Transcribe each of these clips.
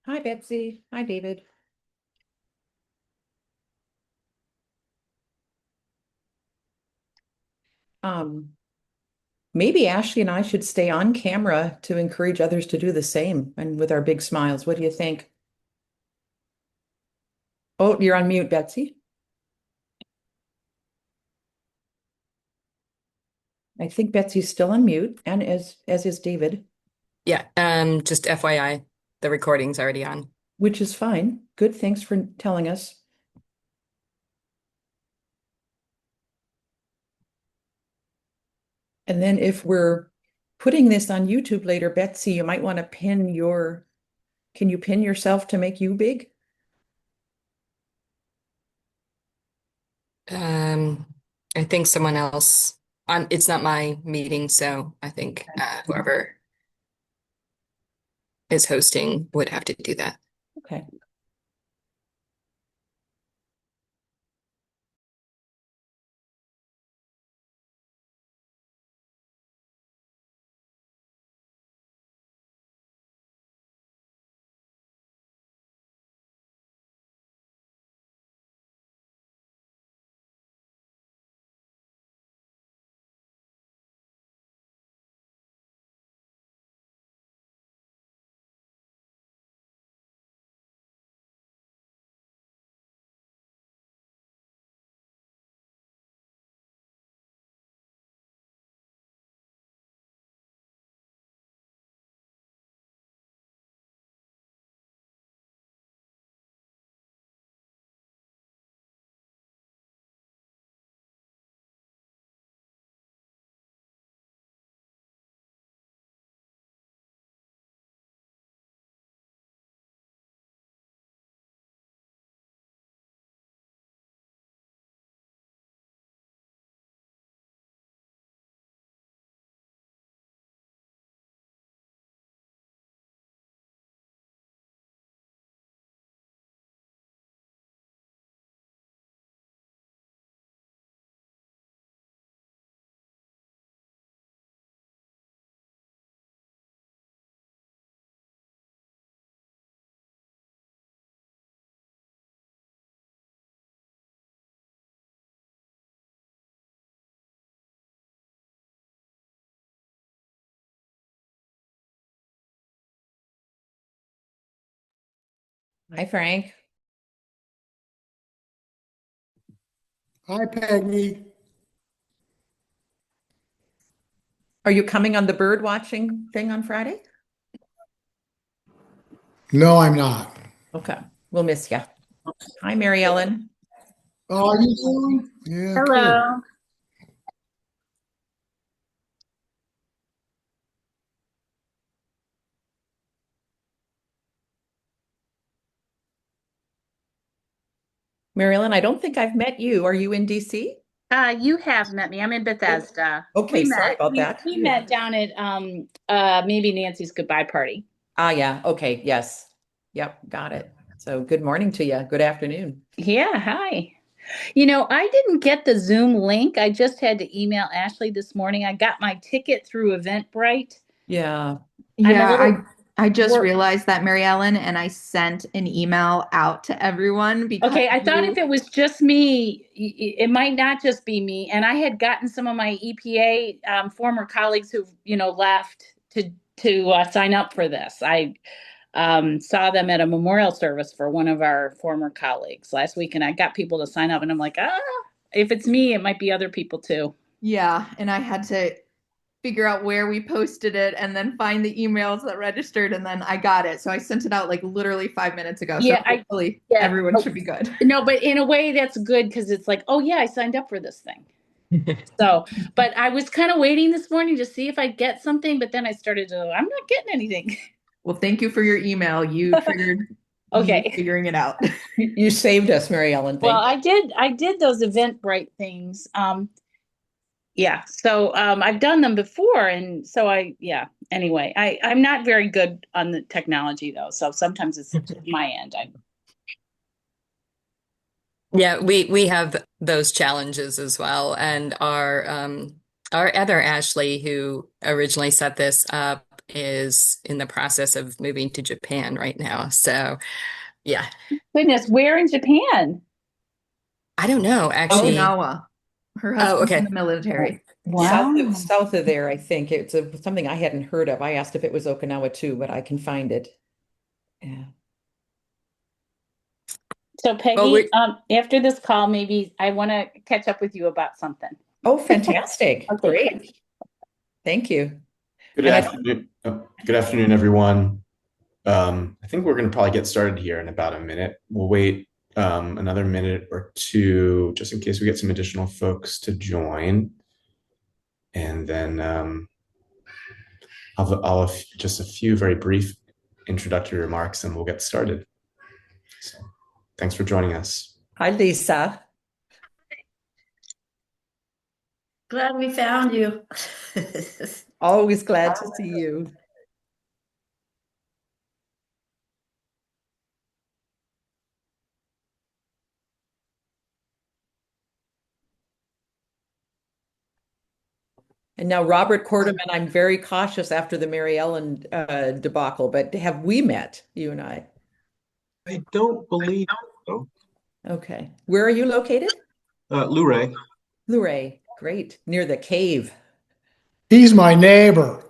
Hi, Betsy. Hi, David. Um, Maybe Ashley and I should stay on camera to encourage others to do the same and with our big smiles. What do you think? Oh, you're on mute, Betsy. I think Betsy's still on mute, and as is David, Yeah, just FYI, the recording's already on. which is fine. Good, thanks for telling us. And then if we're putting this on YouTube later, Betsy, you might want to can you pin yourself to make you big? Um, I think someone else it's not my meeting, so I think whoever is hosting would have to do that. Okay. Hi, Frank. Hi, Peggy. Are you coming on the bird watching thing on Friday? No, I'm not. Okay. We'll miss you. Hi, Mary Ellen. Oh, are you doing? Yeah, cool. Hello. Mary Ellen, I don't think I've met you. Are you in DC? You have met me. I'm in Oh, Bethesda. okay. We Sorry met. about We that. we met down at maybe Nancy's goodbye party. Ah, yeah. Okay. Yes. Yep. Got it. So good morning to you. Good afternoon. Yeah, hi. I didn't get the Zoom link. I just had to email Ashley this morning. I got my ticket through Eventbrite. Yeah. I'm a Yeah, little I just wor- realized that, Mary Ellen, and I sent an email out to everyone because Okay, I thought if you, it was just me, it might not just be me. And I had gotten some of my EPA former colleagues who, left to sign up for this. I saw them at a memorial service for one of our former colleagues last week, and I got people to sign up, and I'm like, if it's me, it might be other people too. yeah, and I had to figure out where we posted it and then find the emails that registered, and then I got it. So I sent it out like literally 5 minutes ago. So Yeah, hopefully yeah. everyone should be good. No, but in a way, that's good because it's like, oh yeah, I signed up for this thing. So, but I was kind of waiting this morning to see if I'd get something, but then I started to, I'm not getting anything. Well, thank you for your email. You triggered me Okay. figuring it out. You saved us, Mary Ellen. Well, Thank you. I did those Eventbrite things. Yeah. So I've done them before, and so yeah. Anyway, I'm not very good on the technology though, so sometimes it's my end. Yeah, we have those challenges as well, and our other Ashley, who originally set this up, is in the process of moving to Japan right now. So, yeah, Goodness, where in Japan? I don't know actually. Okinawa. Her Oh, husband's in the okay. military. South Wow. of, south of there, I think it's something I hadn't heard of. I asked if it was Okinawa too, but I can find it. Yeah. So Well, Peggy, we after this call, maybe I want to catch up with you about something. Oh, fantastic. Okay. Great. Thank you. Good And I, afternoon. Good afternoon, everyone. I think we're going to probably get started here in about a minute. We'll wait another minute or two just in case we get some additional folks to join. And then I'll have just a few very brief introductory remarks and we'll get started. So thanks for joining us. hi, Lisa. Glad we found you. Always glad to see you. And now Robert Quarterman, I'm very cautious after the Mary Ellen debacle, but have we met, you and I? I don't believe so. Okay. Where are you located? Luray. Luray. Great. Near the cave. He's my neighbor,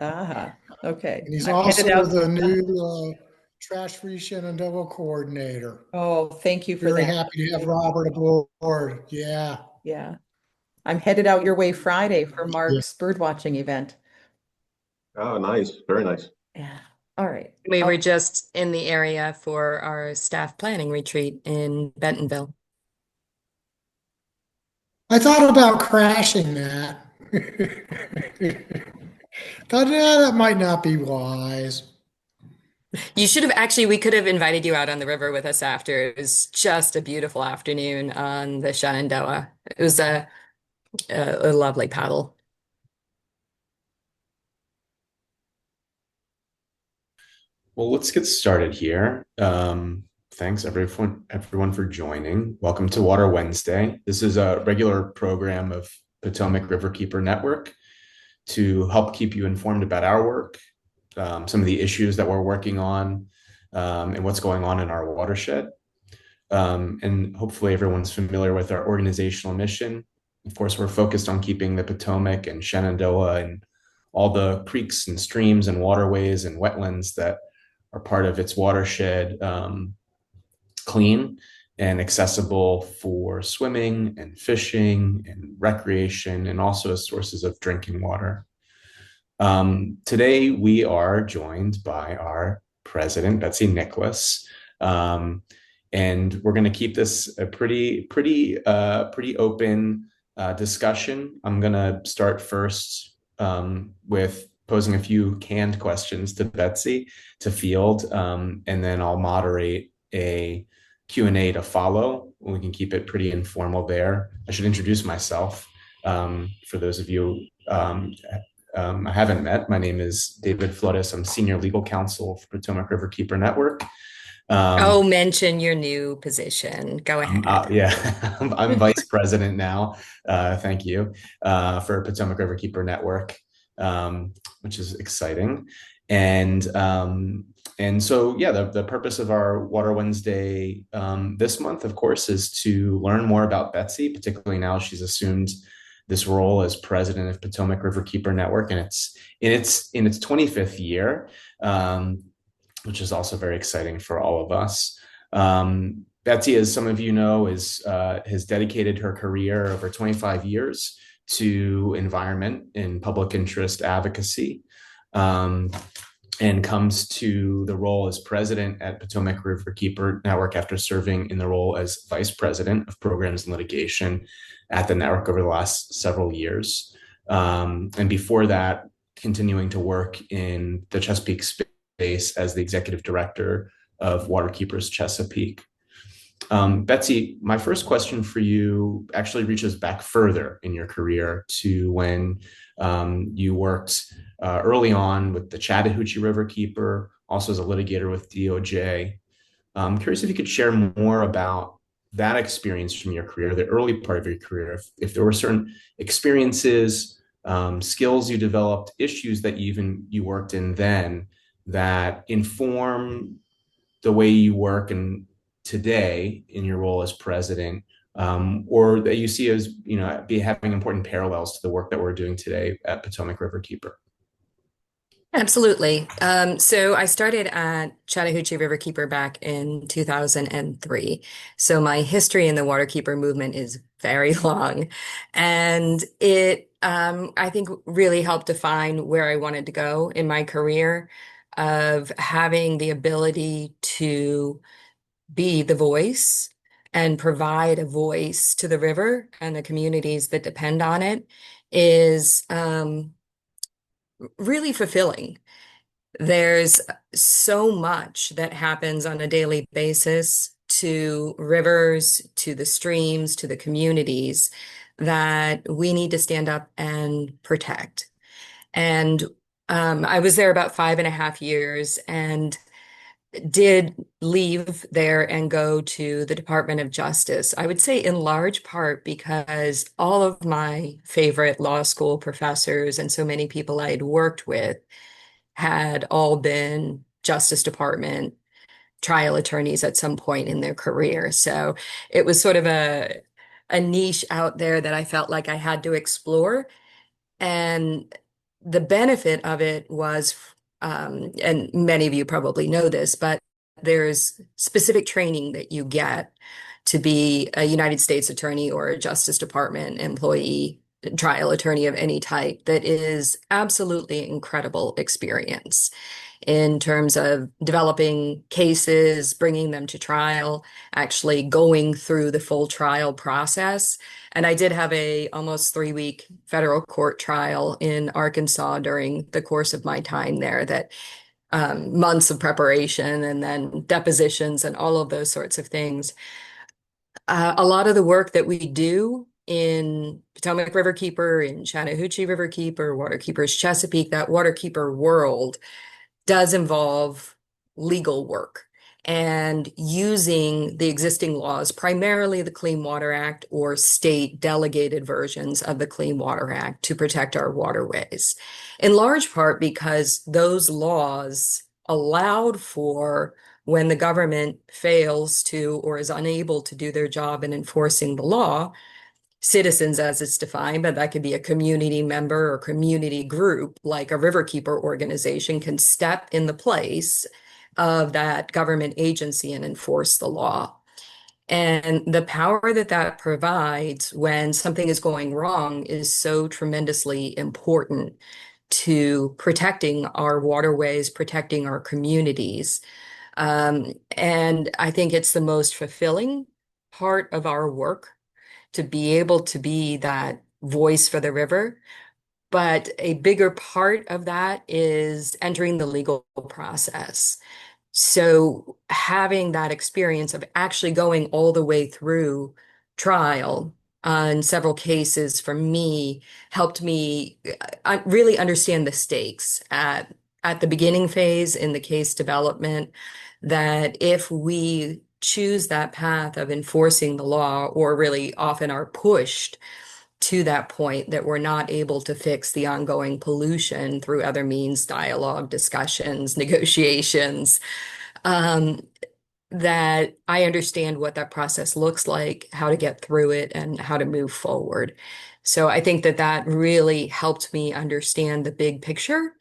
Ah, okay. and he's I'm also headed out. the new trash-free Shenandoah coordinator. Oh, thank you for Very that. happy to have Robert aboard. Yeah. Yeah. I'm headed out your way Friday for Yeah. Mark's birdwatching event. Oh, nice. Very nice. Yeah. All right. we Oh, were just in the area for our staff planning retreat in Bentonville. I thought about crashing that. Thought, that might not be wise. You should have actually, we could have invited you out on the river with us after. It was just a beautiful afternoon on the Shenandoah. It was a lovely paddle. Well, let's get started here. Thanks everyone for joining. Welcome to Water Wednesday. This is a regular program of Potomac Riverkeeper Network to help keep you informed about our work, some of the issues that we're working on, and what's going on in our watershed. And hopefully everyone's familiar with our organizational mission. Of course, we're focused on keeping the Potomac and Shenandoah and all the creeks and streams and waterways and wetlands that are part of its watershed clean and accessible for swimming and fishing and recreation, and also as sources of drinking water. Today, we are joined by our president, Betsy Nicholas, and we're going to keep this a pretty open discussion. I'm going to start first with posing a few canned questions to Betsy to field, and then I'll moderate a Q&A to follow. We can keep it pretty informal there. I should introduce myself for those of you I haven't met. My name is David Flores. I'm Senior Legal Counsel for Potomac Riverkeeper Network. Oh, mention your new position. Go ahead. Yeah, I'm Vice President now. Thank you for Potomac Riverkeeper Network, which is exciting. And so, yeah, the purpose of our Water Wednesday this month, of course, is to learn more about Betsy, particularly now she's assumed this role as president of Potomac Riverkeeper Network, and it's in its 25th year, which is also very exciting for all of us. Betsy, as some of you know, has dedicated her career over 25 years to environment and public interest advocacy, and comes to the role as president at Potomac Riverkeeper Network after serving in the role as vice president of programs and litigation at the network over the last several years. And before that, continuing to work in the Chesapeake space as the executive director of Waterkeepers Chesapeake. Betsy, my first question for you actually reaches back further in your career to when you worked early on with the Chattahoochee Riverkeeper, also as a litigator with DOJ. I'm curious if you could share more about that experience from your career, the early part of your career, if there were certain experiences skills you developed, issues that you worked in then that inform the way you work and today in your role as president, or that you see as be having important parallels to the work that we're doing today at Potomac Riverkeeper? Absolutely. So I started at Chattahoochee Riverkeeper back in 2003. So my history in the waterkeeper movement is very long. And it, I think, really helped define where I wanted to go in my career of having the ability to be the voice and provide a voice to the river and the communities that depend on it is really fulfilling. There's so much that happens on a daily basis to rivers, to the streams, to the communities that we need to stand up and protect. And I was there about 5.5 years and did leave there and go to the Department of Justice. I would say in large part because all of my favorite law school professors and so many people I had worked with had all been Justice Department trial attorneys at some point in their career. So it was sort of a niche out there that I felt like I had to explore. And the benefit of it was, and many of you probably know this, but there's specific training that you get to be a United States attorney or a Justice Department employee, trial attorney of any type, that is absolutely incredible experience in terms of developing cases, bringing them to trial, actually going through the full trial process. And I did have a almost 3-week federal court trial in Arkansas during the course of my time there that months of preparation and then depositions and all of those sorts of things. A lot of the work that we do in Potomac Riverkeeper, in Chattahoochee Riverkeeper, Waterkeepers Chesapeake, that waterkeeper world does involve legal work and using the existing laws, primarily the Clean Water Act or state delegated versions of the Clean Water Act to protect our waterways. In large part because those laws allowed for when the government fails to or is unable to do their job in enforcing the law, citizens as it's defined, but that could be a community member or community group, like a riverkeeper organization, can step in the place of that government agency and enforce the law. And the power that that provides when something is going wrong is so tremendously important to protecting our waterways, protecting our communities. And I think it's the most fulfilling part of our work to be able to be that voice for the river. But a bigger part of that is entering the legal process. So having that experience of actually going all the way through trial in several cases for me helped me really understand the stakes at the beginning phase in the case development, that if we choose that path of enforcing the law, or really often are pushed to that point that we're not able to fix the ongoing pollution through other means, dialogue, discussions, negotiations, that I understand what that process looks like, how to get through it, and how to move forward. So I think that that really helped me understand the big picture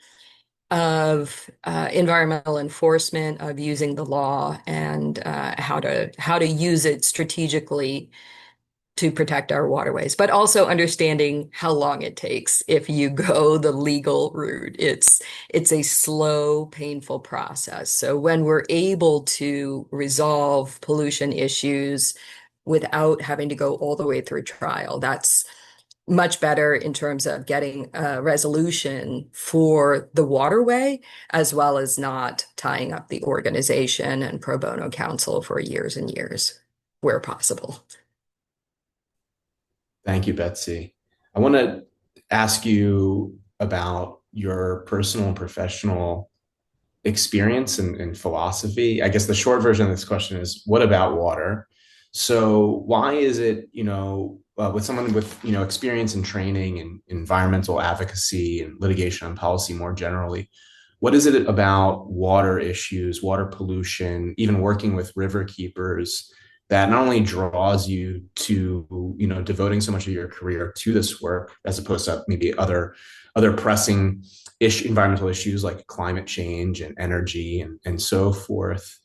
of environmental enforcement, of using the law, and how to use it strategically to protect our waterways, but also understanding how long it takes if you go the legal route. It's a slow, painful process. So when we're able to resolve pollution issues without having to go all the way through trial, that's much better in terms of getting a resolution for the waterway, as well as not tying up the organization and pro bono counsel for years and years where possible. Thank you, Betsy. I want to ask you about your personal and professional experience and philosophy. I guess the short version of this question is, what about water? So why is it, with someone with, experience and training in environmental advocacy and litigation and policy more generally, what is it about water issues, water pollution, even working with river keepers that not only draws you to, devoting so much of your career to this work as opposed to maybe other pressing environmental issues like climate change and energy and so forth.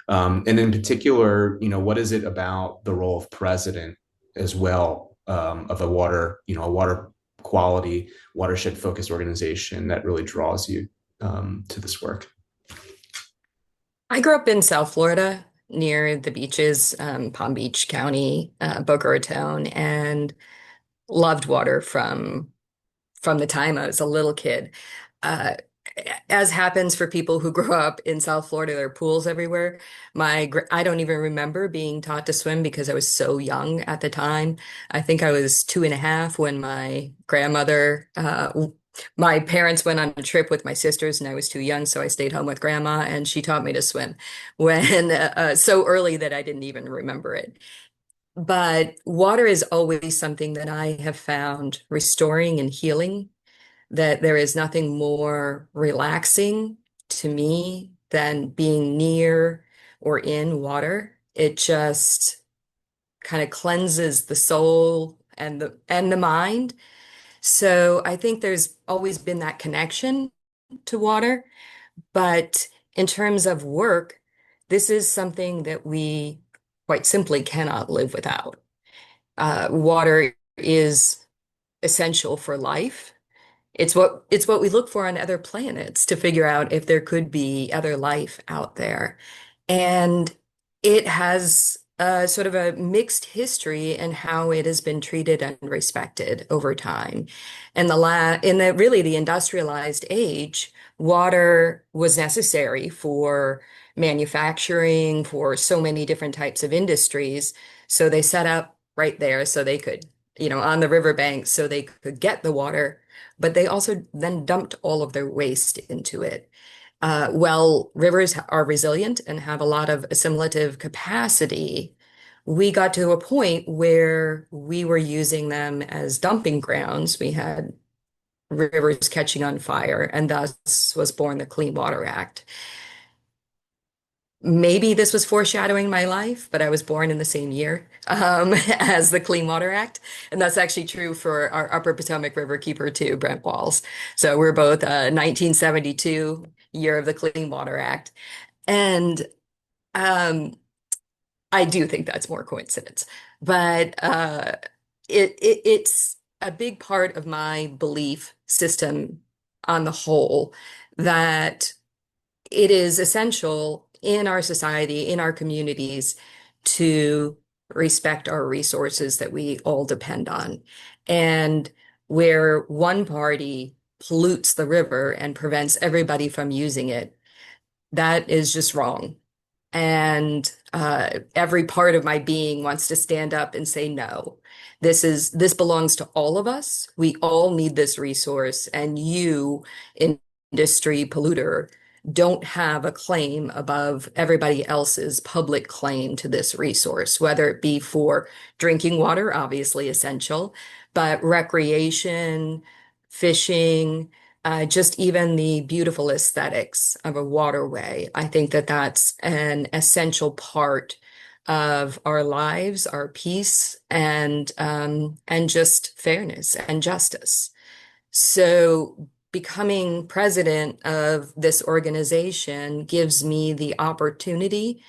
And in particular, what is it about the role of president as well, of a water quality, watershed focused organization that really draws you to this work? I grew up in South Florida near the beaches, Palm Beach County, Boca Raton, and loved water from the time I was a little kid. Uh, as happens for people who grow up in South Florida, there are pools everywhere. I don't even remember being taught to swim because I was so young at the time. I think I was 2.5 when my parents went on a trip with my sisters, and I was too young, so I stayed home with grandma, and she taught me to swim when so early that I didn't even remember it. But water is always something that I have found restoring and healing, that there is nothing more relaxing to me than being near or in water. It just kind of cleanses the soul and the mind. So I think there's always been that connection to water. But in terms of work, this is something that we quite simply cannot live without. Water is essential for life. It's what we look for on other planets to figure out if there could be other life out there. And it has sort of a mixed history in how it has been treated and respected over time. And in the really the industrialized age, water was necessary for manufacturing, for so many different types of industries. So they set up right there so they could, on the riverbanks so they could get the water, but they also then dumped all of their waste into it. Well, rivers are resilient and have a lot of assimilative capacity. We got to a point where we were using them as dumping grounds. We had rivers catching on fire, and thus was born the Clean Water Act. Maybe this was foreshadowing my life, but I was born in the same year as the Clean Water Act. And that's actually true for our Upper Potomac River keeper too, Brent Walls. So we're both 1972 year of the Clean Water Act. And um, I do think that's more coincidence. But it's a big part of my belief system on the whole that it is essential in our society, in our communities, to respect our resources that we all depend on. And where one party pollutes the river and prevents everybody from using it, that is just wrong. And every part of my being wants to stand up and say, no, this belongs to all of us. We all need this resource, and you, industry polluter, don't have a claim above everybody else's public claim to this resource, whether it be for drinking water, obviously essential, but recreation, fishing, just even the beautiful aesthetics of a waterway. I think that that's an essential part of our lives, our peace, and just fairness and justice. So becoming president of this organization gives me the opportunity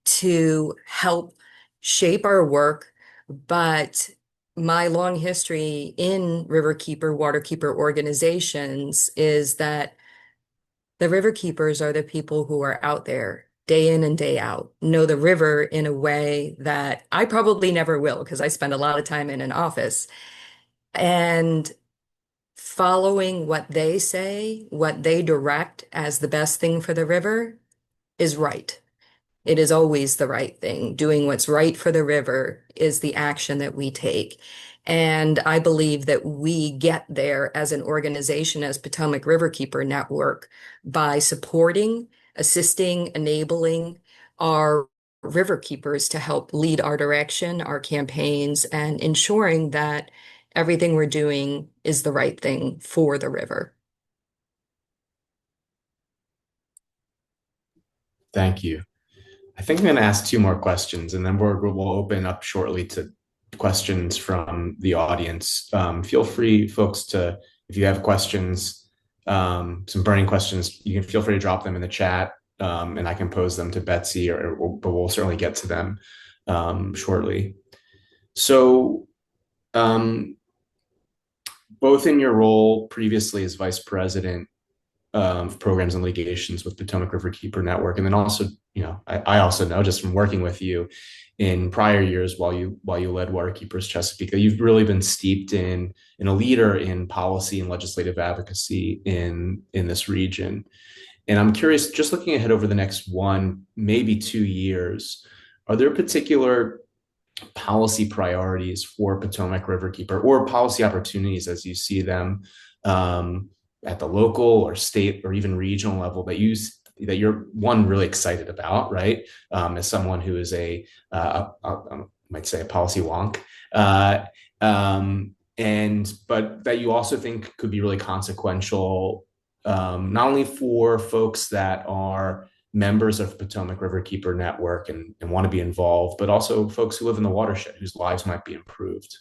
to help shape our work, but my long history in riverkeeper, waterkeeper organizations is that the river keepers are the people who are out there day in and day out, know the river in a way that I probably never will because I spend a lot of time in an office. And following what they say, what they direct as the best thing for the river is right. It is always the right thing. Doing what's right for the river is the action that we take. And I believe that we get there as an organization, as Potomac Riverkeeper Network, by supporting, assisting, enabling our river keepers to help lead our direction, our campaigns, and ensuring that everything we're doing is the right thing for the river. Thank you. I think I'm going to ask two more questions, and then we'll open up shortly to questions from the audience. Feel free, folks, to, if you have questions, some burning questions, you can feel free to drop them in the chat, and I can pose them to Betsy, but we'll certainly get to them shortly. So, both in your role previously as vice president of programs and litigations with Potomac River Keeper Network, and then also, I also know just from working with you in prior years while you led Waterkeepers Chesapeake, that you've really been steeped in a leader in policy and legislative advocacy in this region. And I'm curious, just looking ahead over the next 1, maybe 2 years, are there particular policy priorities for Potomac Riverkeeper or policy opportunities as you see them at the local or state or even regional level that you're one really excited about, right? As someone who is I might say a policy wonk, but that you also think could be really consequential, not only for folks that are members of Potomac Riverkeeper Network and want to be involved, but also folks who live in the watershed whose lives might be improved.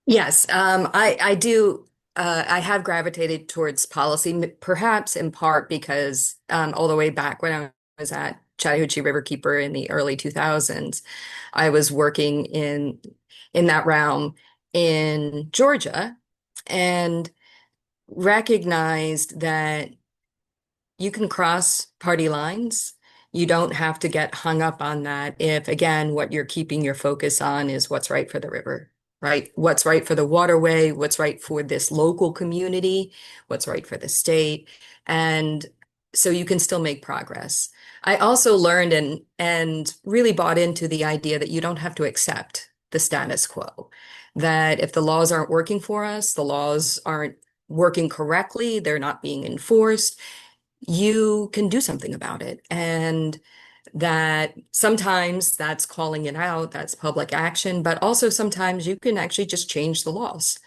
Yes, I do. I have gravitated towards policy, perhaps in part because all the way back when I was at Chattahoochee Riverkeeper in the early 2000s, I was working in that realm in Georgia and recognized that you can cross party lines. You don't have to get hung up on that if, again, what you're keeping your focus on is what's right for the river, right? What's right for the waterway, what's right for this local community, what's right for the state. And so you can still make progress. I also learned and really bought into the idea that you don't have to accept the status quo, that if the laws aren't working for us, the laws aren't working correctly, they're not being enforced, you can do something about it. And that sometimes that's calling it out, that's public action, but also sometimes you can actually just change the laws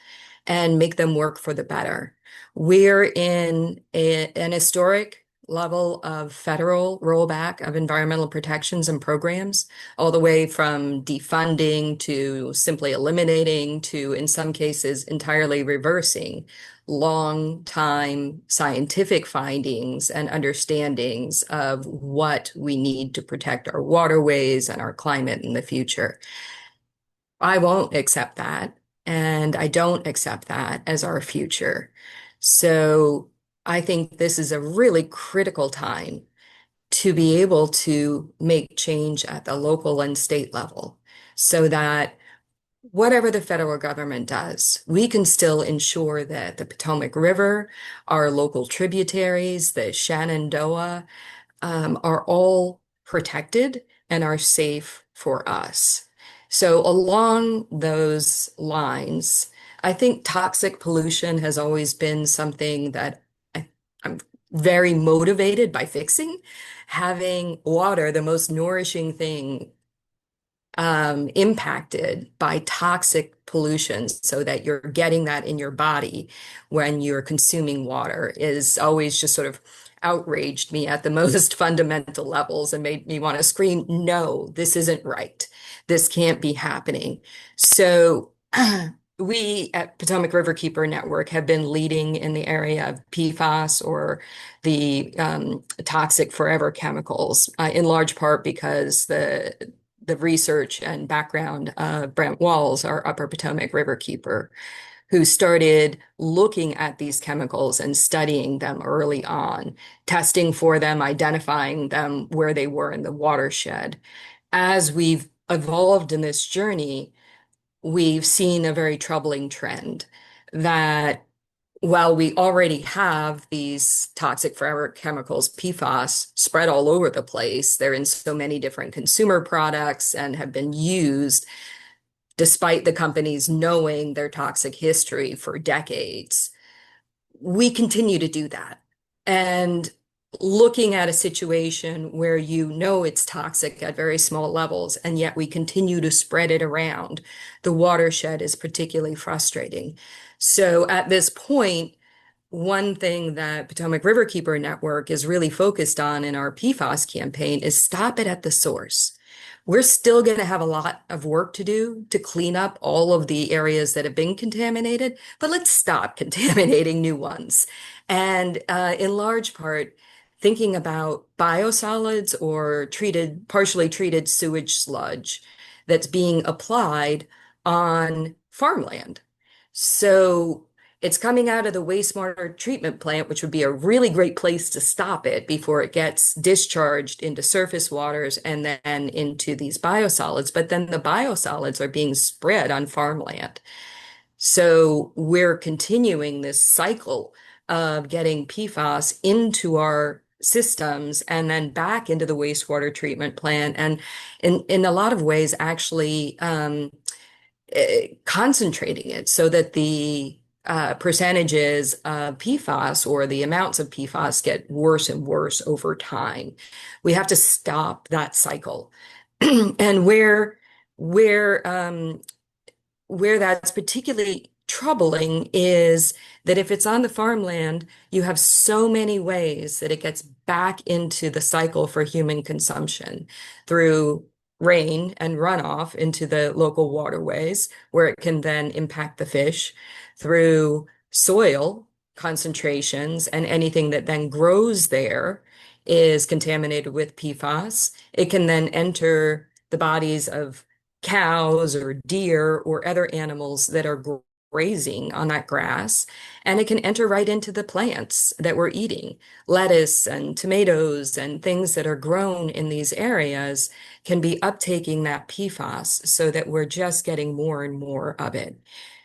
and make them work for the better. We're in an historic level of federal rollback of environmental protections and programs, all the way from defunding to simply eliminating to, in some cases, entirely reversing long time scientific findings and understandings of what we need to protect our waterways and our climate in the future. I won't accept that, and I don't accept that as our future. So I think this is a really critical time to be able to make change at the local and state level so that whatever the federal government does, we can still ensure that the Potomac River, our local tributaries, the Shenandoah, are all protected and are safe for us. So along those lines, I think toxic pollution has always been something that I'm very motivated by fixing. Having water, the most nourishing thing, impacted by toxic pollution so that you're getting that in your body when you're consuming water is always just sort of outraged me at the most fundamental levels and made me want to scream, no, this isn't right. This can't be happening. So we at Potomac Riverkeeper Network have been leading in the area of PFAS, or the toxic forever chemicals, in large part because the research and background of Brent Walls, our Upper Potomac Riverkeeper, who started looking at these chemicals and studying them early on, testing for them, identifying them where they were in the watershed. As we've evolved in this journey, we've seen a very troubling trend that while we already have these toxic forever chemicals, PFAS, spread all over the place, they're in so many different consumer products and have been used despite the companies knowing their toxic history for decades. We continue to do that. And looking at a situation where you know it's toxic at very small levels, and yet we continue to spread it around the watershed is particularly frustrating. So at this point, one thing that Potomac Riverkeeper Network is really focused on in our PFAS campaign is stop it at the source. We're still going to have a lot of work to do to clean up all of the areas that have been contaminated, but let's stop contaminating new ones. And in large part, thinking about biosolids or partially treated sewage sludge that's being applied on farmland. So it's coming out of the wastewater treatment plant, which would be a really great place to stop it before it gets discharged into surface waters and then into these biosolids. But then the biosolids are being spread on farmland. So we're continuing this cycle of getting PFAS into our systems and then back into the wastewater treatment plant. And in a lot of ways, actually concentrating it so that the percentages of PFAS or the amounts of PFAS get worse and worse over time. We have to stop that cycle. And where that's particularly troubling is that if it's on the farmland, you have so many ways that it gets back into the cycle for human consumption through rain and runoff into the local waterways, where it can then impact the fish, through soil concentrations, and anything that then grows there is contaminated with PFAS. It can then enter the bodies of cows or deer or other animals that are grazing on that grass, and it can enter right into the plants that we're eating. Lettuce and tomatoes and things that are grown in these areas can be uptaking that PFAS so that we're just getting more and more of it.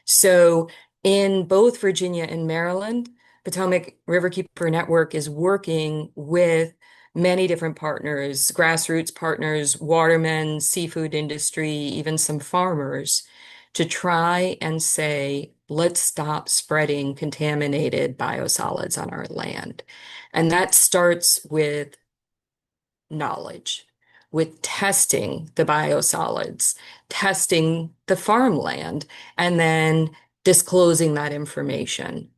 So in both Virginia and Maryland, Potomac Riverkeeper Network is working with many different partners, grassroots partners, watermen, seafood industry, even some farmers, to try and say, let's stop spreading contaminated biosolids on our land. And that starts with knowledge, with testing the biosolids, testing the farmland, and then disclosing that information.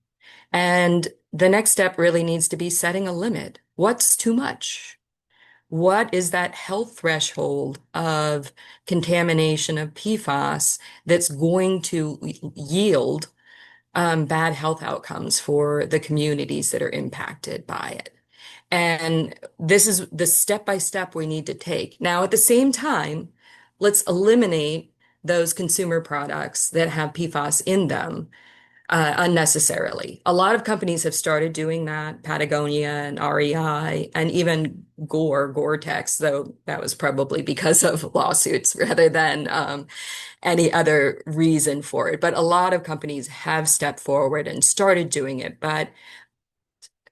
And the next step really needs to be setting a limit. What's too much? What is that health threshold of contamination of PFAS that's going to yield bad health outcomes for the communities that are impacted by it? And this is the step by step we need to take. Now, at the same time, let's eliminate those consumer products that have PFAS in them unnecessarily. A lot of companies have started doing that, Patagonia and REI, and even Gore-Tex, though that was probably because of lawsuits rather than any other reason for it. But a lot of companies have stepped forward and started doing it, but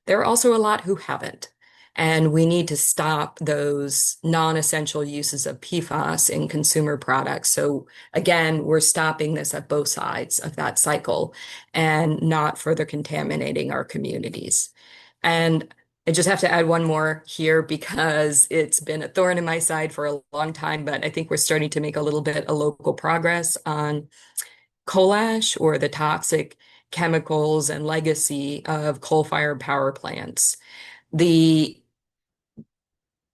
there are also a lot who haven't. And we need to stop those non-essential uses of PFAS in consumer products. So again, we're stopping this at both sides of that cycle and not further contaminating our communities. And I just have to add one more here because it's been a thorn in my side for a long time, but I think we're starting to make a little bit of local progress on coal ash, or the toxic chemicals and legacy of coal-fired power plants.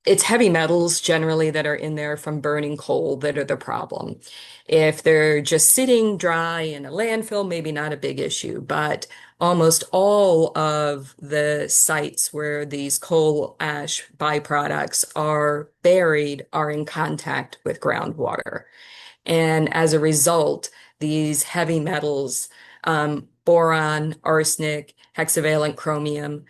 It's heavy metals generally that are in there from burning coal that are the problem. If they're just sitting dry in a landfill, maybe not a big issue, but almost all of the sites where these coal ash byproducts are buried are in contact with groundwater. And as a result, these heavy metals, boron, arsenic, hexavalent chromium,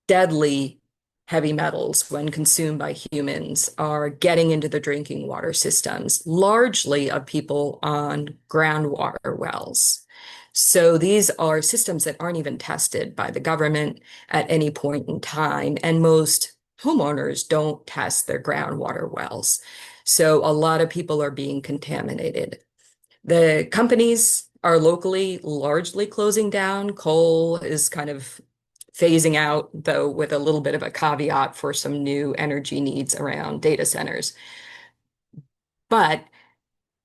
deadly heavy metals when consumed by humans, are getting into the drinking water systems, largely of people on groundwater wells. So these are systems that aren't even tested by the government at any point in time, and most homeowners don't test their groundwater wells. So a lot of people are being contaminated. The companies are locally largely closing down. Coal is kind of phasing out, though, with a little bit of a caveat for some new energy needs around data centers. But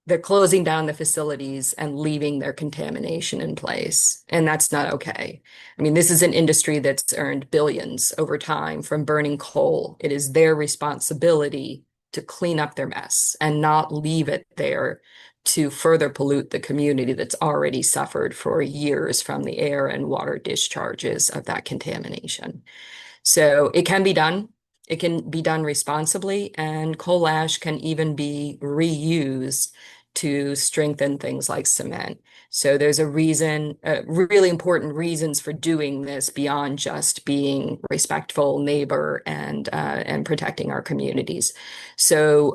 they're closing down the facilities and leaving their contamination in place. And that's not okay. I mean, this is an industry that's earned billions over time from burning coal. It is their responsibility to clean up their mess and not leave it there to further pollute the community that's already suffered for years from the air and water discharges of that contamination. So it can be done. It can be done responsibly, and coal ash can even be reused to strengthen things like cement. So there's a reason, really important reasons for doing this beyond just being respectful neighbor and protecting our communities. So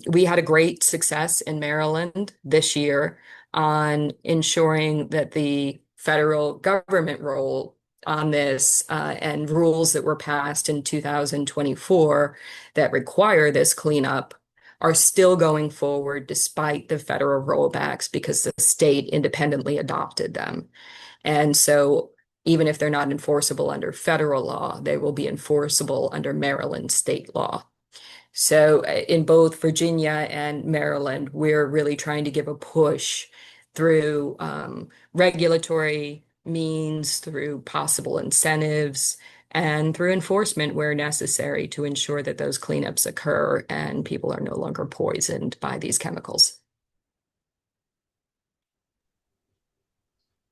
we had a great success in Maryland this year on ensuring that the federal government role on this and rules that were passed in 2024 that require this cleanup are still going forward despite the federal rollbacks because the state independently adopted them. And so even if they're not enforceable under federal law, they will be enforceable under Maryland state law. So in both Virginia and Maryland, we're really trying to give a push through regulatory means, through possible incentives, and through enforcement where necessary to ensure that those cleanups occur and people are no longer poisoned by these chemicals.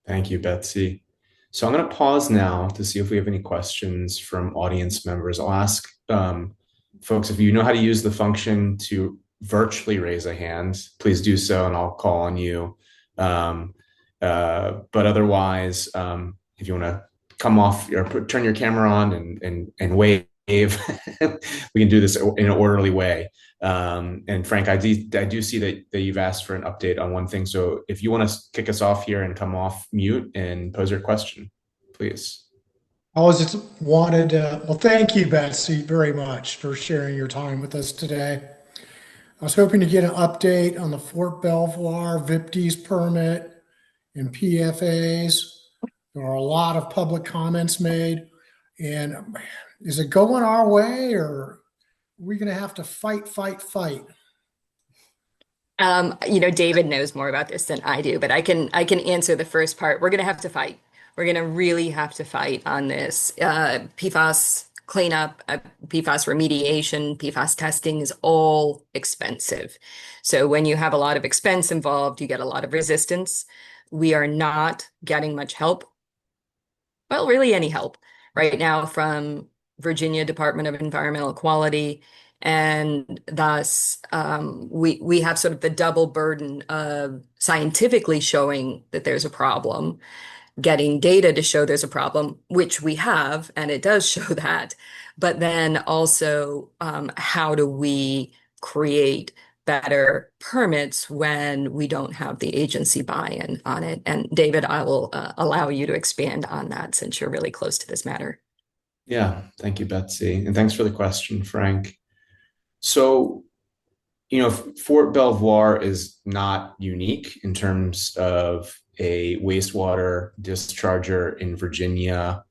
Thank you, Betsy. So I'm going to pause now to see if we have any questions from audience members. I'll ask folks, if you know how to use the function to virtually raise a hand, please do so, and I'll call on you. But otherwise, if you want to come off or turn your camera on and wave, we can do this in an orderly way. And Frank, I do see that you've asked for an update on one thing. So if you want to kick us off here and come off mute and pose your question, please. I was just wanted to, well, thank you, Betsy, very much for sharing your time with us today. I was hoping to get an update on the Fort Belvoir VIPD's permit and PFAs. There are a lot of public comments made. And is it going our way, or are we going to have to fight? David knows more about this than I do, but I can answer the first part. We're going to have to fight. We're going to really have to fight on this. PFAS cleanup, PFAS remediation, PFAS testing is all expensive. So when you have a lot of expense involved, you get a lot of resistance. We are not getting much help. Well, really any help right now from Virginia Department of Environmental Quality. And thus, we have sort of the double burden of scientifically showing that there's a problem, getting data to show there's a problem, which we have, and it does show that. But then also, how do we create better permits when we don't have the agency buy-in on it? And David, I will allow you to expand on that since you're really close to this matter. Yeah, thank you, Betsy. And thanks for the question, Frank. So, Fort Belvoir is not unique in terms of a wastewater discharger in Virginia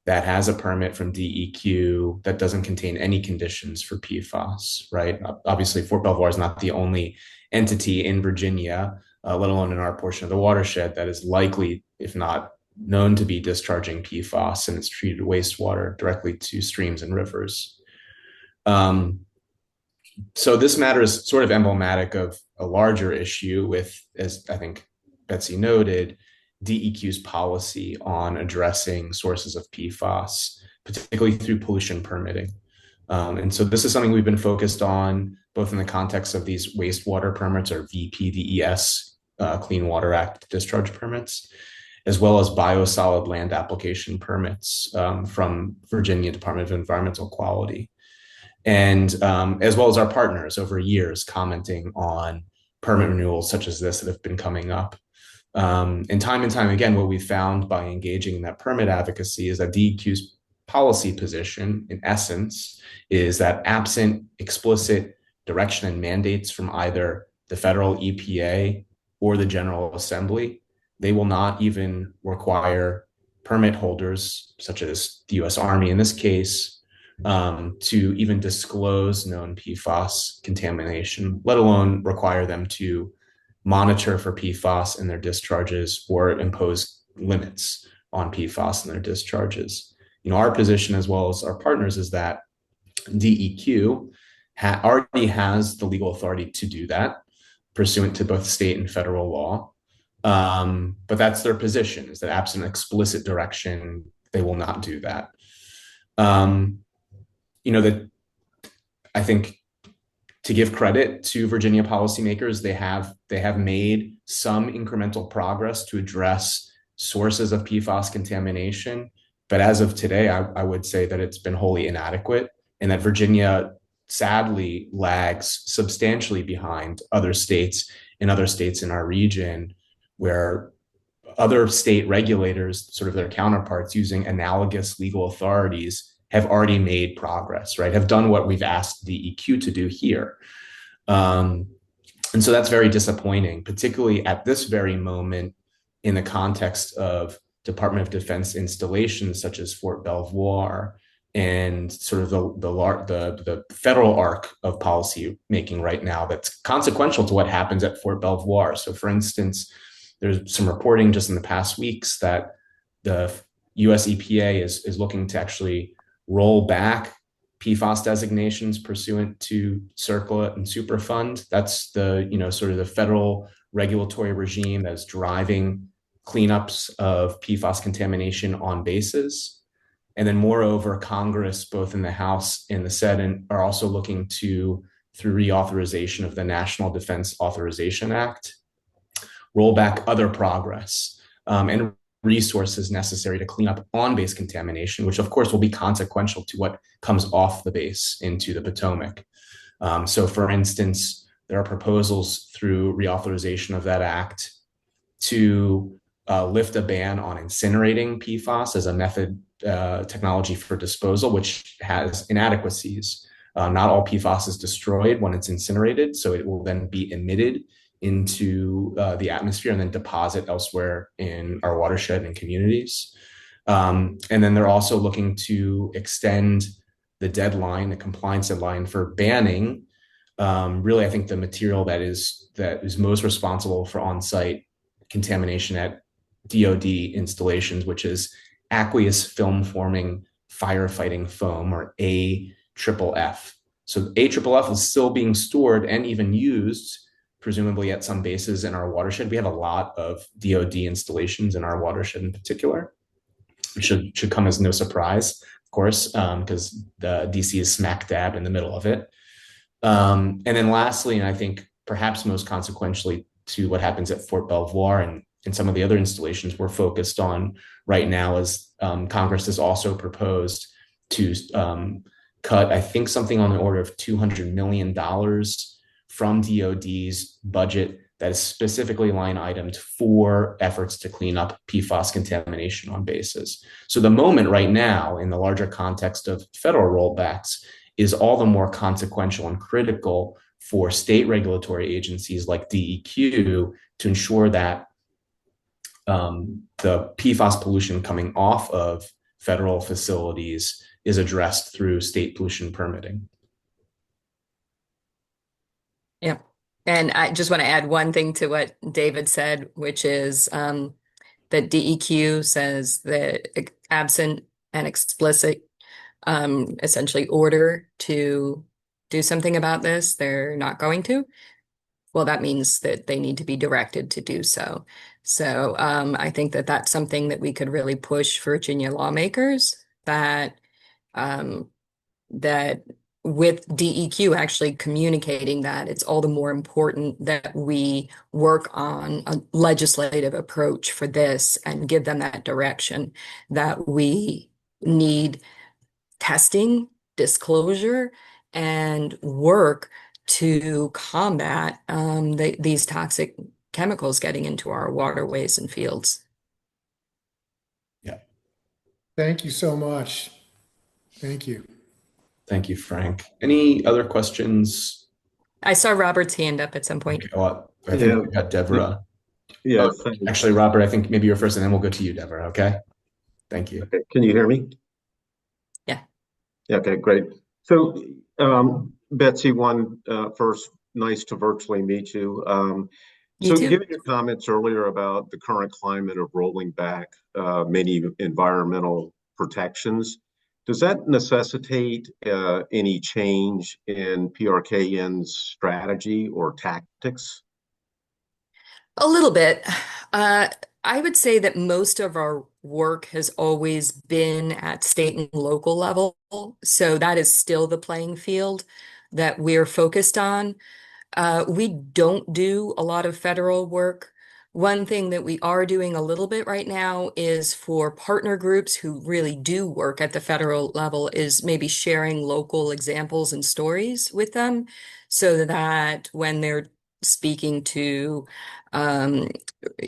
that has a permit from DEQ that doesn't contain any conditions for PFAS, right? Obviously, Fort Belvoir is not the only entity in Virginia, let alone in our portion of the watershed, that is likely, if not known to be discharging PFAS in its treated wastewater directly to streams and rivers. So this matter is sort of emblematic of a larger issue with, as I think Betsy noted, DEQ's policy on addressing sources of PFAS, particularly through pollution permitting. And so this is something we've been focused on both in the context of these wastewater permits or VPDES, Clean Water Act discharge permits, as well as biosolid land application permits from Virginia Department of Environmental Quality. And as well as our partners over years commenting on permit renewals such as this that have been coming up. And time again, what we found by engaging in that permit advocacy is that DEQ's policy position, in essence, is that absent explicit direction and mandates from either the federal EPA or the General Assembly, they will not even require permit holders, such as the US Army in this case, to even disclose known PFAS contamination, let alone require them to monitor for PFAS in their discharges or impose limits on PFAS in their discharges. Our position as well as our partners is that DEQ already has the legal authority to do that, pursuant to both state and federal law. But that's their position, is that absent explicit direction, they will not do that. That I think, to give credit to Virginia policymakers, they have made some incremental progress to address sources of PFAS contamination. But as of today, I would say that it's been wholly inadequate, and that Virginia sadly lags substantially behind other states in our region, where other state regulators, sort of their counterparts using analogous legal authorities, have already made progress, right? Have done what we've asked the EQ to do here. And so that's very disappointing, particularly at this very moment in the context of Department of Defense installations such as Fort Belvoir, and sort of the federal arc of policy making right now that's consequential to what happens at Fort Belvoir. So, for instance, there's some reporting just in the past weeks that the US EPA is looking to actually roll back PFAS designations pursuant to CERCLA and Superfund. That's the sort of the federal regulatory regime that's driving cleanups of PFAS contamination on bases. And then moreover, Congress, both in the House and the Senate, are also looking to, through reauthorization of the National Defense Authorization Act, roll back other progress and resources necessary to clean up on-base contamination, which of course will be consequential to what comes off the base into the Potomac. So for instance, there are proposals through reauthorization of that act to lift a ban on incinerating PFAS as a method technology for disposal, which has inadequacies. Not all PFAS is destroyed when it's incinerated, so it will then be emitted into the atmosphere and then deposit elsewhere in our watershed and communities. And then they're also looking to extend the deadline, the compliance deadline for banning, really, I think the material that is most responsible for on-site contamination at DoD installations, which is aqueous film forming firefighting foam, or AFFF. So AFFF is still being stored and even used, presumably at some bases in our watershed. We have a lot of DoD installations in our watershed in particular, which should come as no surprise, of course, because the DC is smack dab in the middle of it. And then lastly, and I think perhaps most consequentially to what happens at Fort Belvoir and some of the other installations we're focused on right now, is Congress has also proposed to cut, I think, something on the order of $200 million from DoD's budget that is specifically line itemed for efforts to clean up PFAS contamination on bases. So the moment right now, in the larger context of federal rollbacks, is all the more consequential and critical for state regulatory agencies like DEQ to ensure that the PFAS pollution coming off of federal facilities is addressed through state pollution permitting. Yeah. And I just want to add one thing to what David said, which is that DEQ says that absent an explicit, essentially order to do something about this, they're not going to. Well, that means that they need to be directed to do so. So I think that that's something that we could really push Virginia lawmakers, that that with DEQ actually communicating that, it's all the more important that we work on a legislative approach for this and give them that direction, that we need testing, disclosure, and work to combat these toxic chemicals getting into our waterways and fields. Yeah. Thank you so much. Thank you. Thank you, Frank. Any other questions? I saw Robert's hand up at some point. Okay, well, I think we got Deborah. Yeah, Actually, Robert, I think maybe you're first, and then we'll go to you, Deborah, okay? Thank you. Okay, can you hear me? Yeah. Okay, great. So, Betsy, first, nice to virtually meet you. You So, too. given your comments earlier about the current climate of rolling back many environmental protections, does that necessitate any change in PRKN's strategy or tactics? A little bit. Uh, I would say that most of our work has always been at state and local level. So that is still the playing field that we're focused on. We don't do a lot of federal work. One thing that we are doing a little bit right now is for partner groups who really do work at the federal level is maybe sharing local examples and stories with them so that when they're speaking to um,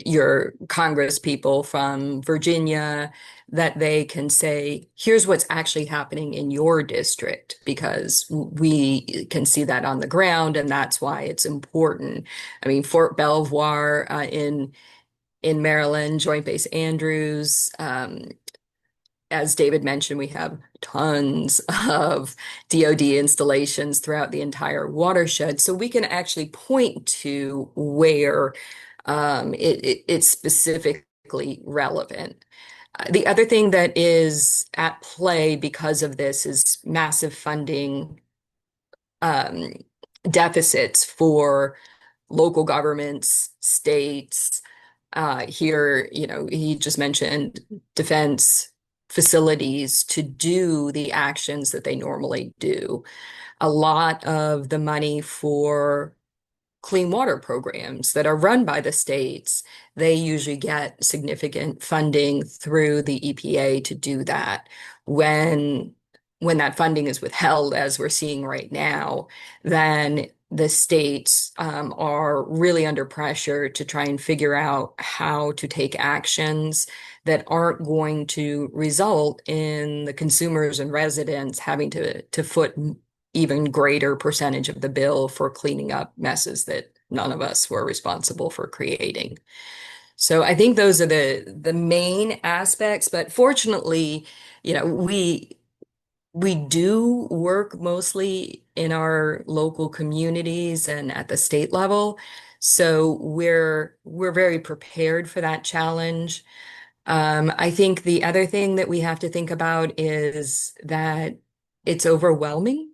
your Congress people from Virginia, that they can say, here's what's actually happening in your district, because we can see that on the ground, and that's why it's important. I mean, Fort Belvoir in Maryland, Joint Base Andrews, as David mentioned, we have tons of DoD installations throughout the entire watershed, so we can actually point to where it's specifically relevant. The other thing that is at play because of this is massive funding um, deficits for local governments, states. Here, he just mentioned defense facilities to do the actions that they normally do. A lot of the money for clean water programs that are run by the states, they usually get significant funding through the EPA to do that. When when that funding is withheld, as we're seeing right now, then the states are really under pressure to try and figure out how to take actions that aren't going to result in the consumers and residents having to foot even greater percentage of the bill for cleaning up messes that none of us were responsible for creating. So I think those are the main aspects, but fortunately, we do work mostly in our local communities and at the state level. So we're very prepared for that challenge. I think the other thing that we have to think about is that it's overwhelming,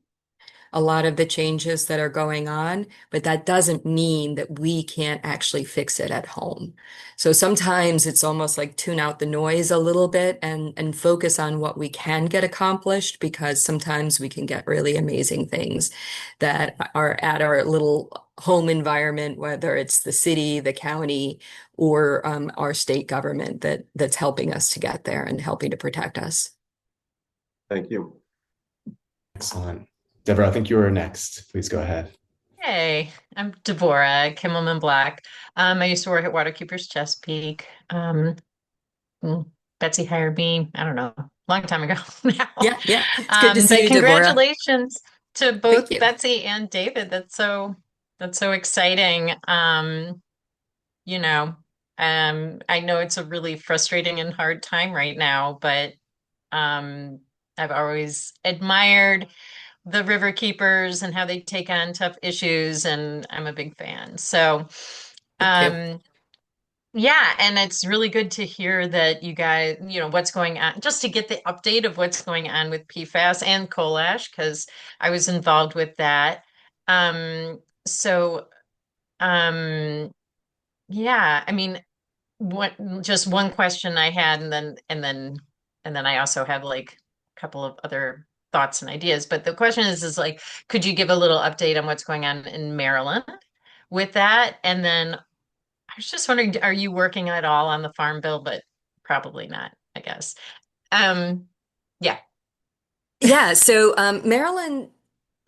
a lot of the changes that are going on, but that doesn't mean that we can't actually fix it at home. So sometimes it's almost like tune out the noise a little bit and focus on what we can get accomplished, because sometimes we can get really amazing things that are at our little home environment, whether it's the city, the county, or our state government that's helping us to get there and helping to protect us. Thank you. Excellent. Deborah, I think you were next. Please go ahead. Hey, I'm Deborah Kimmelman Black. I used to work at Waterkeepers Chesapeake. Mm, Betsy hired me, I don't know, a long time ago now. Yeah, yeah. It's good to see But you, Deborah. congratulations to Thank both you. Betsy and David. That's so exciting. You know, I know it's a really frustrating and hard time right now, but um, I've always admired the river keepers and how they take on tough issues, and I'm a big fan. So, Thank you. um, yeah, and it's really good to hear that you guys, what's going on, just to get the update of what's going on with PFAS and coal ash, because I was involved with that. So, um, yeah, I mean, what just one question I had, and then I also have like a couple of other thoughts and ideas. But the question is like, could you give a little update on what's going on in Maryland with that? And then I was just wondering, are you working at all on the farm bill? But probably not, I guess. Um, yeah. Yeah, so Maryland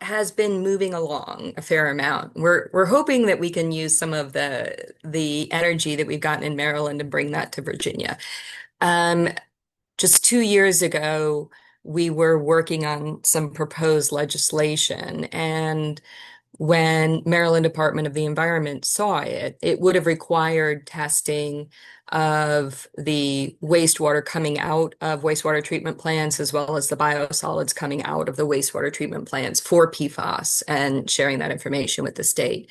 has been moving along a fair amount. We're hoping that we can use some of the energy that we've gotten in Maryland and bring that to Virginia. Um, just 2 years ago, we were working on some proposed legislation, and when Maryland Department of the Environment saw it, it would have required testing of the wastewater coming out of wastewater treatment plants as well as the biosolids coming out of the wastewater treatment plants for PFAS and sharing that information with the state.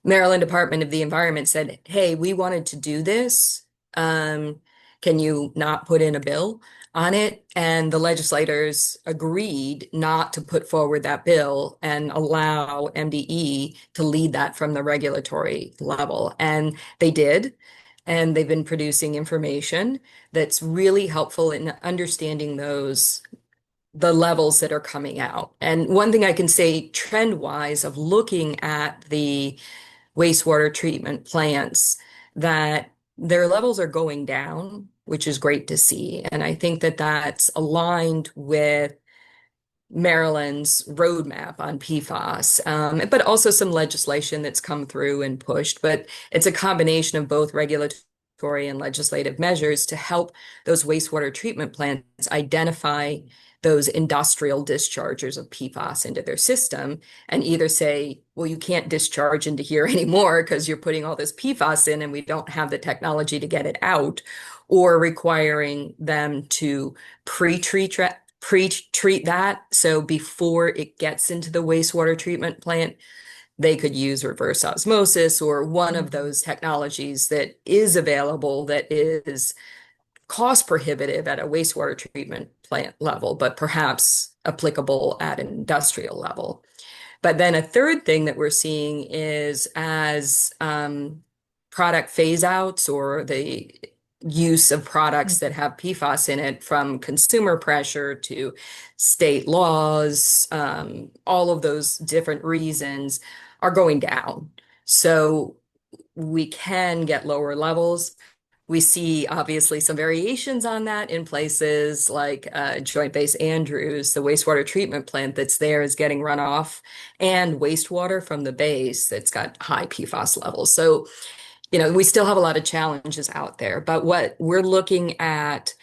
Maryland Department of the Environment said, hey, we wanted to do this. Um, can you not put in a bill on it? And the legislators agreed not to put forward that bill and allow MDE to lead that from the regulatory level. And they did. And they've been producing information that's really helpful in understanding the levels that are coming out. And one thing I can say trend wise of looking at the wastewater treatment plants that their levels are going down, which is great to see. And I think that that's aligned with Maryland's roadmap on PFAS, but also some legislation that's come through and pushed. But it's a combination of both regulatory and legislative measures to help those wastewater treatment plants identify those industrial dischargers of PFAS into their system and either say, well, you can't discharge into here anymore because you're putting all this PFAS in and we don't have the technology to get it out, or requiring them to pre-treat pre-treat that. So before it gets into the wastewater treatment plant, they could use reverse osmosis or one of those technologies that is available that is cost prohibitive at a wastewater treatment plant level, but perhaps applicable at an industrial level. But then a third thing that we're seeing is as product phase outs or the use of products that have PFAS in it, from consumer pressure to state laws, all of those different reasons are going down. So we can get lower levels. We see obviously some variations on that in places like Joint Base Andrews, the wastewater treatment plant that's there is getting runoff and wastewater from the base that's got high PFAS levels. So, we still have a lot of challenges out there. But what we're looking at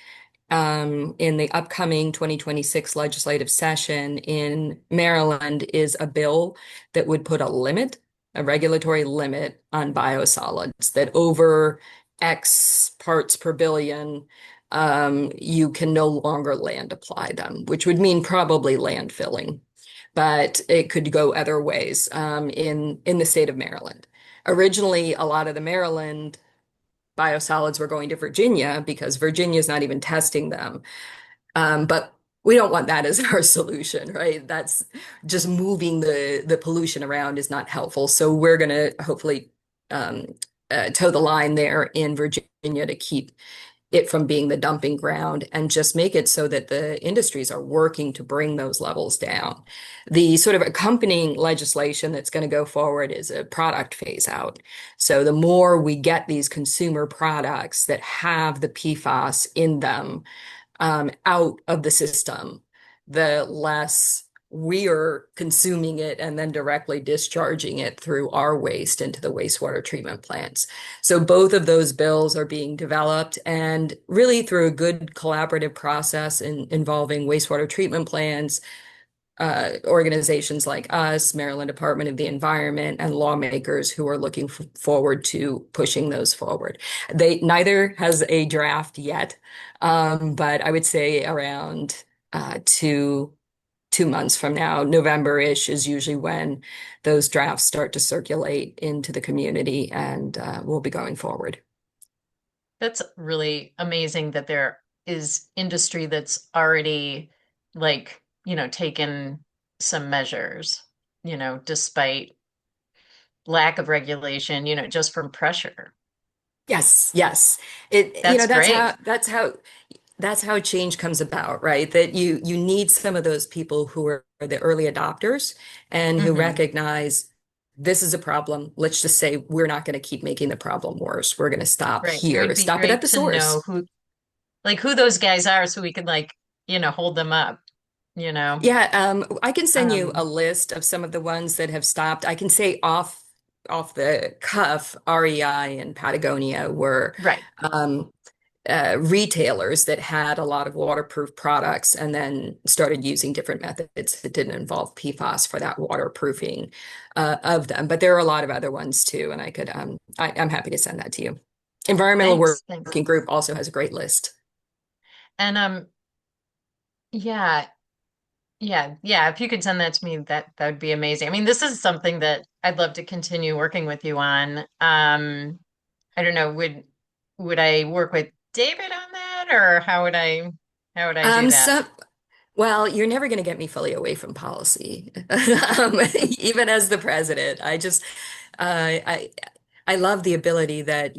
in the upcoming 2026 legislative session in Maryland is a bill that would put a regulatory limit on biosolids that over X parts per billion, you can no longer land apply them, which would mean probably landfilling, but it could go other ways in the state of Maryland. Originally, a lot of the Maryland biosolids were going to Virginia because Virginia is not even testing them. But we don't want that as our solution, right? That's just moving the pollution around is not helpful. So we're going to hopefully toe the line there in Virginia to keep it from being the dumping ground and just make it so that the industries are working to bring those levels down. The sort of accompanying legislation that's going to go forward is a product phase out. So the more we get these consumer products that have the PFAS in them out of the system, the less we are consuming it and then directly discharging it through our waste into the wastewater treatment plants. So both of those bills are being developed and really through a good collaborative process involving wastewater treatment plants, organizations like us, Maryland Department of the Environment, and lawmakers who are looking forward to pushing those forward. Neither has a draft yet, but I would say around 2 months from now, November-ish is usually when those drafts start to circulate into the community, and we'll be going forward. That's really amazing that there is industry that's already taken some measures, despite lack of regulation, just from pressure. Yes, yes. That's great. That's how change comes about, right? That you need some of those people who are the early adopters and who recognize this is a problem. Let's just say we're not going to keep making the problem worse. We're going to stop Right. It here, would be stop it at great the to source. know who those guys are so we could hold them up, you know. Yeah, I can send you a Um, list of some of the ones that have stopped. I can say off the cuff, REI and Patagonia were right. um, retailers that had a lot of waterproof products and then started using different methods that didn't involve PFAS for that waterproofing of them. But there are a lot of other ones too, and I'm happy to send that to you. Environmental Thanks. Working Group also has a great list. And yeah, yeah. If you could send that to me, that would be amazing. I mean, this is something that I'd love to continue working with you on. I don't know, would I work with David on that, or how would I do that? So, well, you're never going to get me fully away from policy, even as the president. I I love the ability that,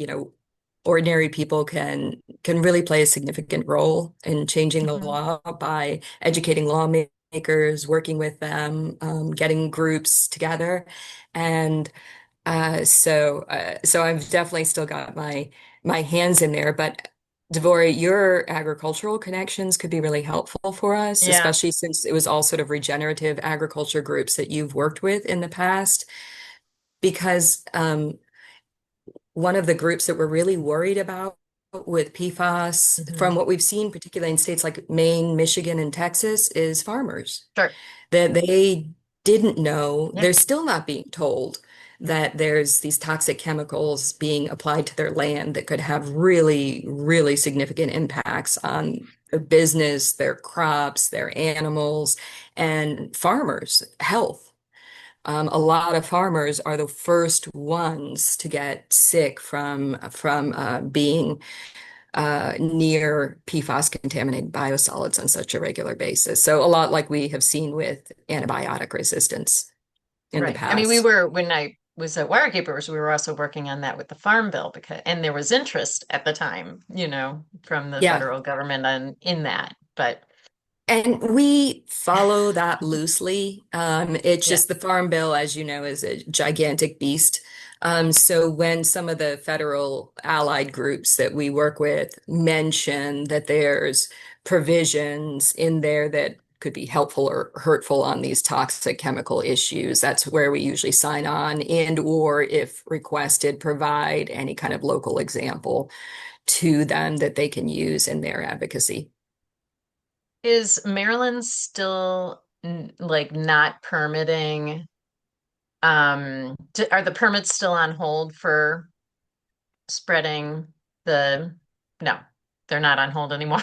ordinary people can really play a significant role in changing the Mhm. law by educating lawmakers, working with them, getting groups together, and so I've definitely still got my hands in there. But Devorah, your agricultural connections could be really helpful for us, Yeah. especially since it was all sort of regenerative agriculture groups that you've worked with in the past. Because one of the groups that we're really worried about with PFAS, from Hmm. what we've seen, particularly in states like Maine, Michigan, and Texas, is farmers Sure. that they didn't know, Yeah. they're still not being told that there's these toxic chemicals being applied to their land that could have really, really significant impacts on their business, their crops, their animals, and farmers' health. A lot of farmers are the first ones to get sick from being near PFAS contaminated biosolids on such a regular basis. So a lot like we have seen with antibiotic resistance in the Right. I mean, we past. were when I was at Wirekeepers, we were also working on that with the Farm Bill because, and there was interest at the time, from the Yeah. federal government on in that. But And we follow that loosely. It's yeah. just the Farm Bill, as you know, is a gigantic beast. So when some of the federal allied groups that we work with mention that there's provisions in there that could be helpful or hurtful on these toxic chemical issues, that's where we usually sign on and or if requested, provide any kind of local example to them that they can use in their advocacy. Is Maryland still like not permitting? Are the permits still on hold for spreading the? No, they're not on hold anymore.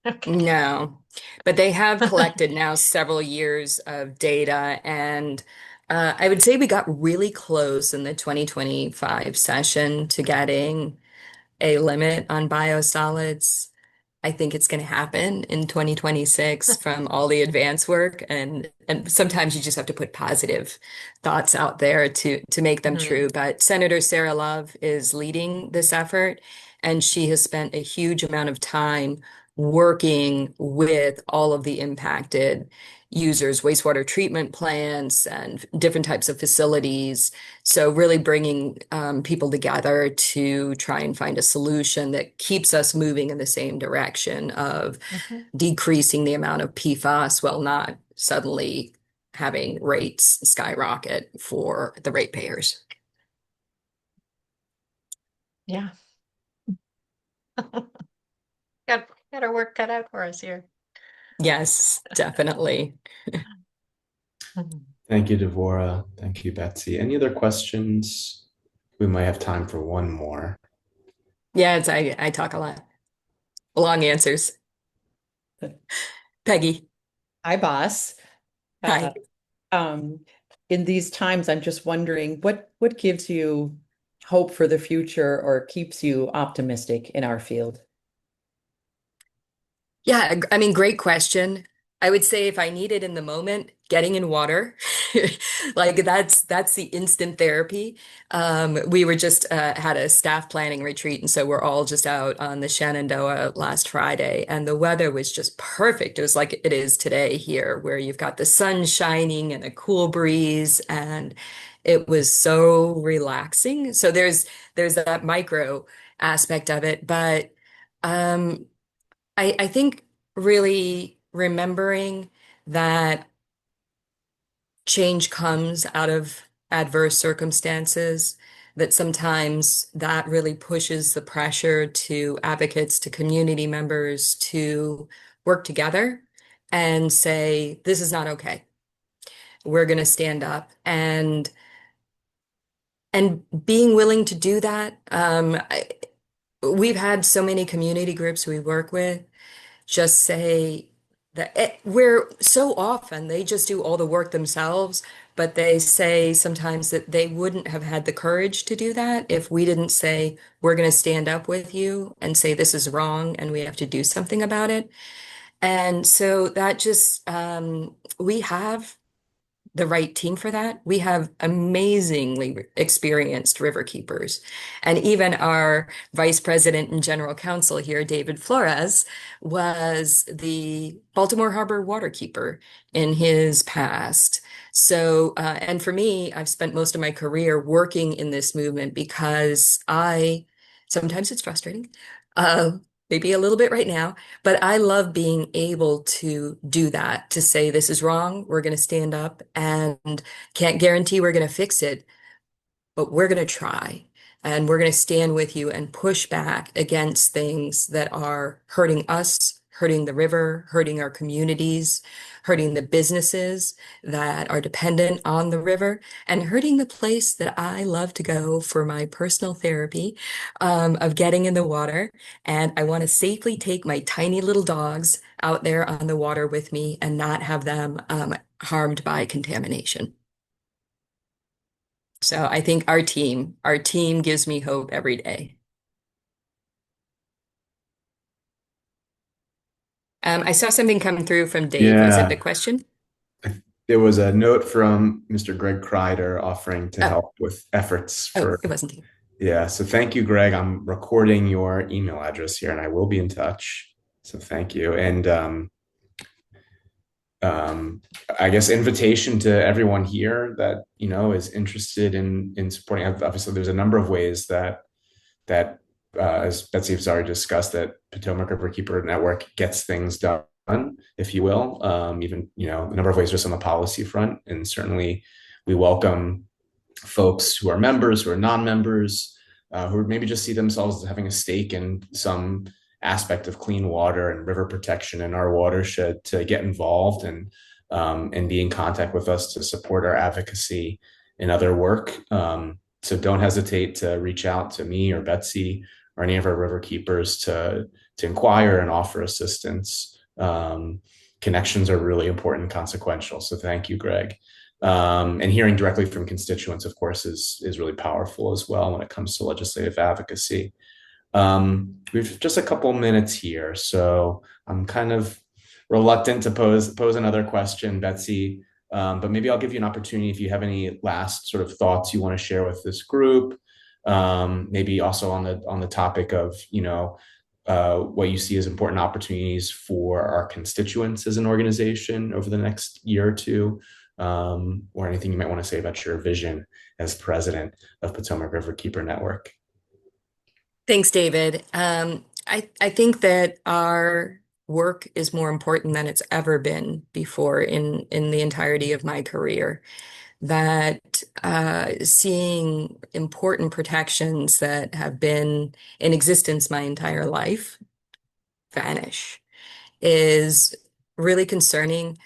Okay. No, but they have collected now several years of data, and I would say we got really close in the 2025 session to getting a limit on biosolids. I think it's going to happen in 2026 from all the advance work, and sometimes you just have to put positive thoughts out there to make them Mhm. true. But Senator Sarah Love is leading this effort, and she has spent a huge amount of time working with all of the impacted users, wastewater treatment plants, and different types of facilities. So really bringing people together to try and find a solution that keeps us moving in the same direction of Mhm. decreasing the amount of PFAS while not suddenly having rates skyrocket for the ratepayers. Yeah. Got our work cut out for us here. Yes, definitely. Mhm. Thank you, Devorah. Thank you, Betsy. Any other questions? We might have time for one more. Yeah, I talk a lot. Long answers. Peggy, Hi, boss. Uh, hi. um, in these times, I'm just wondering what gives you hope for the future or keeps you optimistic in our field? Yeah, I mean, great question. I would say if I need it in the moment, getting in water, like that's the instant therapy. We were just had a staff planning retreat, and so we're all just out on the Shenandoah last Friday, and the weather was just perfect. It was like it is today here, where you've got the sun shining and a cool breeze, and it was so relaxing. So there's that micro aspect of it, but. Um, I think really remembering that change comes out of adverse circumstances, that sometimes that really pushes the pressure to advocates, to community members to work together and say, this is not okay. We're going to stand up and being willing to do that. We've had so many community groups we work with just say that we're so often they just do all the work themselves, but they say sometimes that they wouldn't have had the courage to do that if we didn't say, we're going to stand up with you and say this is wrong and we have to do something about it. And so that just, we have the right team for that. We have amazingly experienced river keepers. And even our vice president and general counsel here, David Flores, was the Baltimore Harbor water keeper in his past. So, and for me, I've spent most of my career working in this movement because sometimes it's frustrating. Maybe a little bit right now, but I love being able to do that, to say this is wrong, we're going to stand up and can't guarantee we're going to fix it, but we're going to try and we're going to stand with you and push back against things that are hurting us, hurting the river, hurting our communities, hurting the businesses that are dependent on the river, and hurting the place that I love to go for my personal therapy of getting in the water. And I want to safely take my tiny little dogs out there on the water with me and not have them harmed by contamination. So I think our team gives me hope every day. I saw something come through from Dave. Was it Yeah, the question? there was a note from Mr. Greg Kreider offering to Oh, help with efforts oh, for, it wasn't Dave. yeah. So thank you, Greg. I'm recording your email address here and I will be in touch. So thank you. And um, I guess invitation to everyone here that, is interested in supporting. Obviously, there's a number of ways that as Betsy has already discussed, that Potomac Riverkeeper Network gets things done, if you will. Even, a number of ways just on the policy front. And certainly we welcome folks who are members, who are non-members, who maybe just see themselves as having a stake in some aspect of clean water and river protection in our watershed to get involved and be in contact with us to support our advocacy and other work. So don't hesitate to reach out to me or Betsy or any of our river keepers to inquire and offer assistance. Connections are really important and consequential. So thank you, Greg. And hearing directly from constituents, of course, is really powerful as well when it comes to legislative advocacy. We've just a couple minutes here, so I'm kind of reluctant to pose another question, Betsy. But maybe I'll give you an opportunity if you have any last sort of thoughts you want to share with this group. Maybe also on the topic of what you see as important opportunities for our constituents as an organization over the next year or two, or anything you might want to say about your vision as president of Potomac Riverkeeper Network. Thanks, David. I think that our work is more important than it's ever been before in the entirety of my career. That seeing important protections that have been in existence my entire life vanish is really concerning.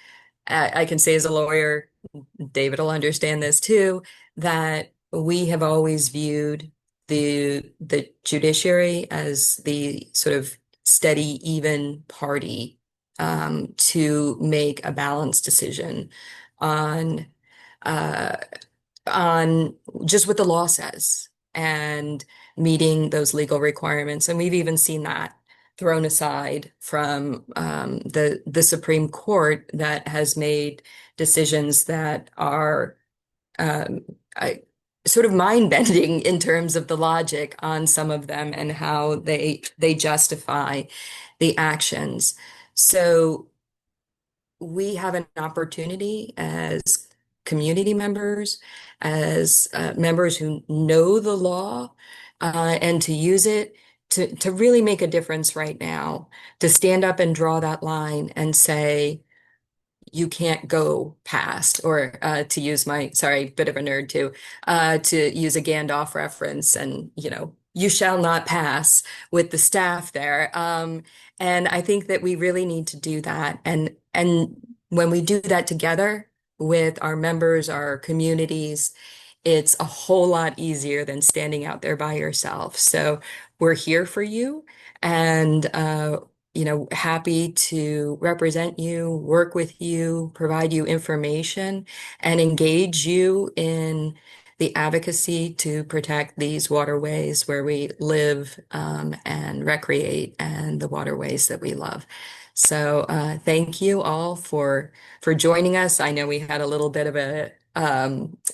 I can say as a lawyer, David will understand this too, that we have always viewed the judiciary as the sort of steady, even party to make a balanced decision on uh, on just what the law says and meeting those legal requirements. And we've even seen that thrown aside from the Supreme Court that has made decisions that are um, sort of mind-bending in terms of the logic on some of them and how they justify the actions. So we have an opportunity as community members, as members who know the law, and to use it to really make a difference right now, to stand up and draw that line and say, you can't go past, or to use my, sorry, bit of a nerd too, to use a Gandalf reference, and you shall not pass with the staff there. And I think that we really need to do that. And when we do that together with our members, our communities, it's a whole lot easier than standing out there by yourself. So we're here for you, and happy to represent you, work with you, provide you information, and engage you in the advocacy to protect these waterways where we live, and recreate, and the waterways that we love. So thank you all for joining us. I know we had a little bit of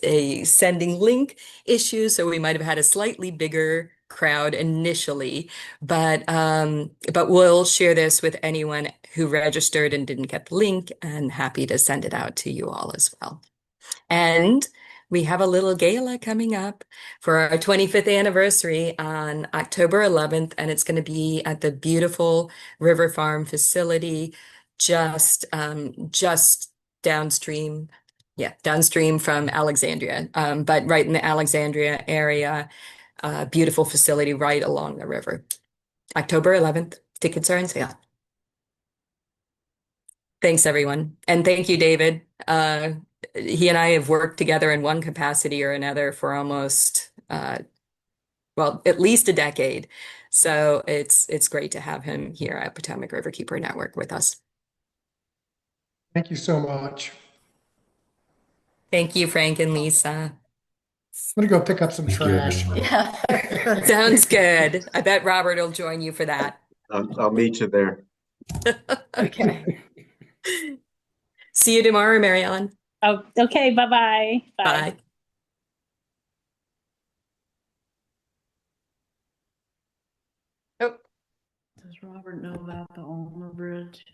a sending link issue, so we might have had a slightly bigger crowd initially, but we'll share this with anyone who registered and didn't get the link, and happy to send it out to you all as well. And we have a little gala coming up for our 25th anniversary on October 11th, and it's going to be at the beautiful River Farm facility, just downstream, downstream from Alexandria, but right in the Alexandria area. Beautiful facility right along the river. October 11th. Tickets are on sale. Thanks, everyone. And thank you, David. He and I have worked together in one capacity or another for almost, well, at least a decade. So it's great to have him here at Potomac Riverkeeper Network with us. Thank you so much. Thank you, Frank and Lisa. I'm gonna go pick up some Thank you, trash. everyone. Yeah. Sounds good. I bet Robert will join you for that. I'll meet you there. Okay. See you tomorrow, Mary Ellen. Oh, okay. Bye-bye. Bye. Bye. Oh, Does Robert know about the Olma Bridge?